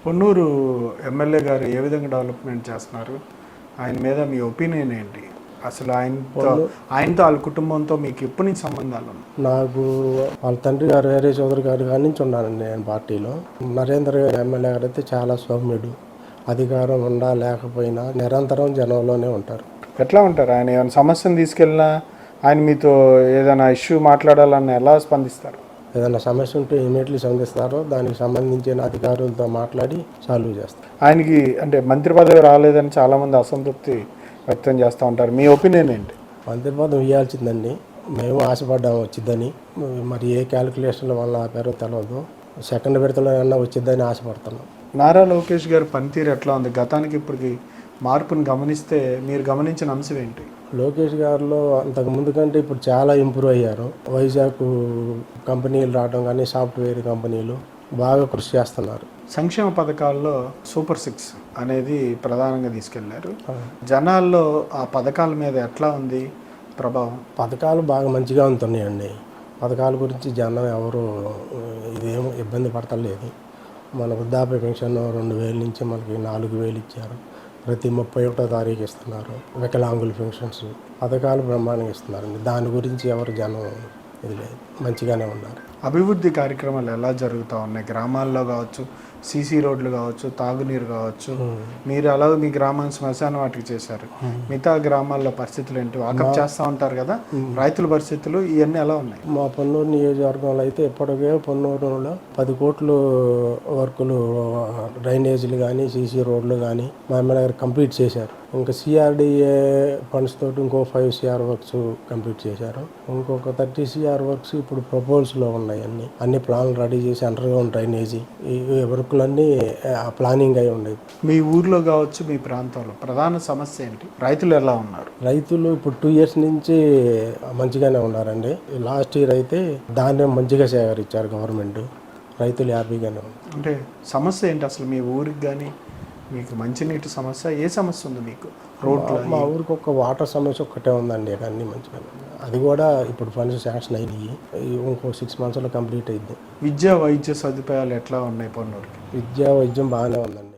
Ponnuru MLA గారు ఏ విధంగా development చేస్తున్నారు? ఆయన మీద మీ ఒపీనియన్ ఏంటి? అసలు ఆయనతో వాళ్ళ కుటుంబంతో మీకు ఎప్పటి నుంచి సంబంధాలు ఉన్నాయి? నాకు వాళ్ళ తండ్రి గారు వేరే చౌదరి గారు కాడి నుంచి ఉన్నానండి నేను పార్టీలో. నరేంద్ర ఎమ్మెల్యే గారు అయితే చాలా సౌమ్యుడు, అధికారం ఉండా లేకపోయినా నిరంతరం జనంలోనే ఉంటారు. ఎట్లా ఉంటారు? ఆయన ఏమైనా సమస్యను తీసుకెళ్ళినా ఆయన మీతో ఏదైనా ఇష్యూ మాట్లాడాలన్న ఎలా స్పందిస్తారు? ఏదైనా సమస్య ఉంటే ఇమీడియట్లీ స్పందిస్తారో దానికి సంబంధించిన అధికారులతో మాట్లాడి సాల్వ్ చేస్తారు. ఆయనకి అంటే మంత్రి పదవి రాలేదని చాలామంది అసంతృప్తి వ్యక్తం చేస్తూ ఉంటారు. మీ ఒపీనియన్ ఏంటి? మంత్రి పదవి ఇవ్వాల్సిందండి, మేము ఆశపడ్డాము వచ్చిద్దని. మరి ఏ క్యాలిక్యులేషన్ల వల్ల ఆపారో తెలియదు. సెకండ్ విడతలో ఏమన్నా వచ్చిద్దని ఆశపడుతున్నాం. నారా లోకేష్ గారి పనితీరు ఎట్లా ఉంది? గతానికి ఇప్పటికి మార్పుని గమనిస్తే మీరు గమనించిన అంశం ఏంటి? లోకేష్ గారిలో అంతకు ముందు కంటే ఇప్పుడు చాలా ఇంప్రూవ్ అయ్యారు. వైజాగ్ కంపెనీలు రావడం కానీ సాఫ్ట్వేర్ కంపెనీలు బాగా కృషి చేస్తున్నారు. సంక్షేమ పథకాల్లో సూపర్ 6 అనేది ప్రధానంగా తీసుకెళ్లారు. జనాల్లో ఆ పథకాల మీద ఎట్లా ఉంది ప్రభావం? పథకాలు బాగా మంచిగా ఉంటున్నాయండి. పథకాల గురించి జనం ఎవరు ఇదేం ఇబ్బంది పడతలేదు. మన వృద్ధాప్య పెన్షన్ 2000 నుంచి మనకి 4000 ఇచ్చారు. ప్రతి 31వ తారీఖు ఇస్తున్నారు. వికలాంగుల పెన్షన్స్ పథకాలు బ్రహ్మాండంగా ఇస్తున్నారండి. దాని గురించి ఎవరు జనం ఇది లేదు, మంచిగానే ఉన్నారు. అభివృద్ధి కార్యక్రమాలు ఎలా జరుగుతూ ఉన్నాయి? గ్రామాల్లో కావచ్చు, సీసీ రోడ్లు కావచ్చు, తాగునీరు కావచ్చు. మీరు అలాగే మీ గ్రామాన్ని శ్మశాన వాటికి చేశారు. మిగతా గ్రామాల్లో పరిస్థితులు ఏంటి? వాకప్ చేస్తూ ఉంటారు కదా, రైతుల పరిస్థితులు ఇవన్నీ ఎలా ఉన్నాయి? మా పొన్నూరు నియోజకవర్గంలో అయితే ఇప్పటికే పొన్నూరులో 10 కోట్లు వర్కులు డ్రైనేజీలు కానీ సీసీ రోడ్లు కానీ మా ఎమ్మెల్యే గారు కంప్లీట్ చేశారు. ఇంకా సిఆర్డిఏ ఫండ్స్ తోటి ఇంకో 5 CR వర్క్స్ కంప్లీట్ చేశారు. ఇంకొక 30 CR వర్క్స్ ఇప్పుడు ప్రపోజల్స్లో ఉన్నాయి. అన్ని ప్లాన్లు రెడీ చేసి అండర్ గ్రౌండ్ డ్రైనేజీ ఈ వర్కులన్నీ ప్లానింగ్ అయి ఉండేది. మీ ఊర్లో కావచ్చు, మీ ప్రాంతంలో ప్రధాన సమస్య ఏంటి? రైతులు ఎలా ఉన్నారు? రైతులు ఇప్పుడు 2 years నుంచి మంచిగానే ఉన్నారండి. లాస్ట్ ఇయర్ అయితే ధాన్యం మంచిగా సేకరించారు గవర్నమెంట్. రైతులు హ్యాపీగానే ఉన్నారు. అంటే సమస్య ఏంటి అసలు మీ ఊరికి? కానీ మీకు మంచినీటి సమస్య, ఏ సమస్య ఉంది మీకు? రోడ్లు? మా ఊరికి ఒక వాటర్ సమస్య ఒక్కటే ఉందండి. అన్నీ మంచిగా, అది కూడా ఇప్పుడు ఫండ్స్ శాంక్షన్ అయినాయి. ఇంకో 6 monthsలో కంప్లీట్ అయింది. విద్యా వైద్య సదుపాయాలు ఎట్లా ఉన్నాయి పొన్నూరుకి? విద్యా వైద్యం బాగానే ఉందండి.